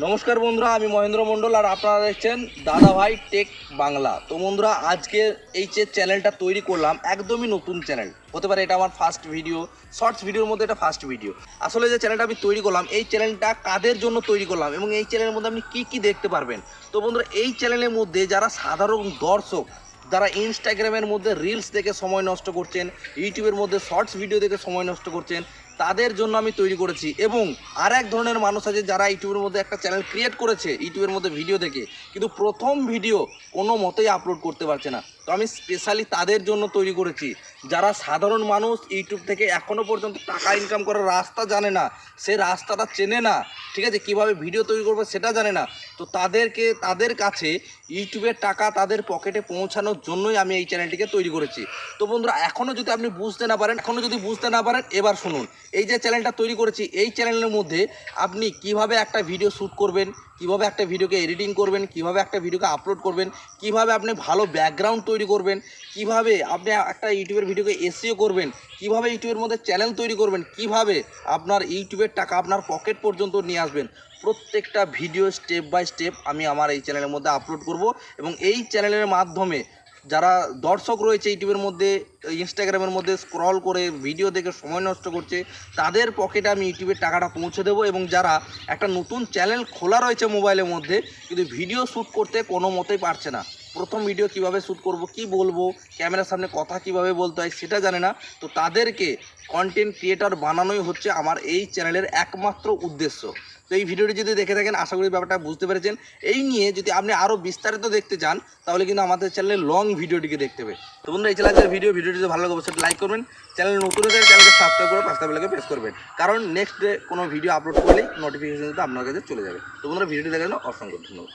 নমস্কার বন্ধুরা, আমি মহেন্দ্র মণ্ডল আর আপনারা দেখছেন দাদা ভাই টেক বাংলা। তো বন্ধুরা, আজকে এই যে চ্যানেলটা তৈরি করলাম একদমই নতুন চ্যানেল হতে পারে, এটা আমার ফার্স্ট ভিডিও, শর্টস ভিডিওর মধ্যে এটা ফার্স্ট ভিডিও। আসলে যে চ্যানেলটা আমি তৈরি করলাম, এই চ্যানেলটা কাদের জন্য তৈরি করলাম এবং এই চ্যানেলের মধ্যে আপনি কী কী দেখতে পারবেন। তো বন্ধুরা, এই চ্যানেলের মধ্যে যারা সাধারণ দর্শক, যারা ইনস্টাগ্রামের মধ্যে রিলস দেখে সময় নষ্ট করছেন, ইউটিউবের মধ্যে শর্টস ভিডিও দেখে সময় নষ্ট করছেন, তাদের জন্য আমি তৈরি করেছি। এবং আর এক ধরনের মানুষ আছে যারা ইউটিউবের মধ্যে একটা চ্যানেল ক্রিয়েট করেছে ইউটিউবের মধ্যে ভিডিও দেখে, কিন্তু প্রথম ভিডিও কোনো মতেই আপলোড করতে পারছে না। তো আমি স্পেশালি তাদের জন্য তৈরি করেছি, যারা সাধারণ মানুষ ইউটিউব থেকে এখনও পর্যন্ত টাকা ইনকাম করার রাস্তা জানে না, সে রাস্তাটা চেনে না, ঠিক আছে, কীভাবে ভিডিও তৈরি করবে সেটা জানে না। তো তাদের কাছে ইউটিউবের টাকা তাদের পকেটে পৌঁছানোর জন্যই আমি এই চ্যানেলটিকে তৈরি করেছি। তো বন্ধুরা, এখনও যদি আপনি বুঝতে না পারেন এবার শুনুন। এই যে চ্যানেলটা তৈরি করেছি, এই চ্যানেলের মধ্যে আপনি কিভাবে একটা ভিডিও শ্যুট করবেন, কিভাবে একটা ভিডিওকে এডিটিং করবেন, কিভাবে একটা ভিডিওকে আপলোড করবেন, কিভাবে আপনি ভালো ব্যাকগ্রাউন্ড তৈরি করবেন, কিভাবে আপনি একটা ইউটিউবের ভিডিওকে এসইও করবেন, কিভাবে ইউটিউবের মধ্যে চ্যানেল তৈরি করবেন, কিভাবে আপনার ইউটিউবের টাকা আপনার পকেট পর্যন্ত নিয়ে আসবেন, প্রত্যেকটা ভিডিও স্টেপ বাই স্টেপ আমি আমার এই চ্যানেলের মধ্যে আপলোড করব। এবং এই চ্যানেলের মাধ্যমে যারা দর্শক রয়েছে ইউটিউবের মধ্যে, ইনস্টাগ্রামের মধ্যে স্ক্রল করে ভিডিও দেখে সময় নষ্ট করছে, তাদের পকেটে আমি ইউটিউবের টাকাটা পৌঁছে দেবো। এবং যারা একটা নতুন চ্যানেল খোলা রয়েছে মোবাইলের মধ্যে, কিন্তু ভিডিও শ্যুট করতে কোনো মতেই পারছে না, প্রথম ভিডিও কিভাবে শ্যুট করব, কি বলবো, ক্যামেরার সামনে কথা কিভাবে বলতে হয় সেটা জানে না, তো তাদেরকে কন্টেন্ট ক্রিয়েটর বানানোই হচ্ছে আমার এই চ্যানেলের একমাত্র উদ্দেশ্য। তো এই ভিডিওটি যদি দেখে থাকেন, আশা করি ব্যাপারটা বুঝতে পেরেছেন। এই নিয়ে যদি আপনি আরও বিস্তারিত দেখতে চান, তাহলে কিন্তু আমাদের চ্যানেলে লং ভিডিওটিকে দেখতে হবে। তো বন্ধুরা, এই চ্যানেলের ভিডিওটি যদি ভালো লাগে অবশ্যই লাইক করবেন, চ্যানেল নতুন হলে চ্যানেলকে সাবস্ক্রাইব করে পাঁচটা বেলকে প্রেস করবেন, কারণ নেক্সট ডে কোনো ভিডিও আপলোড করলেই নোটিফিকেশন কিন্তু আপনার কাছে চলে যাবে। তো বন্ধুরা, ভিডিওটি দেখার জন্য অসংখ্য ধন্যবাদ।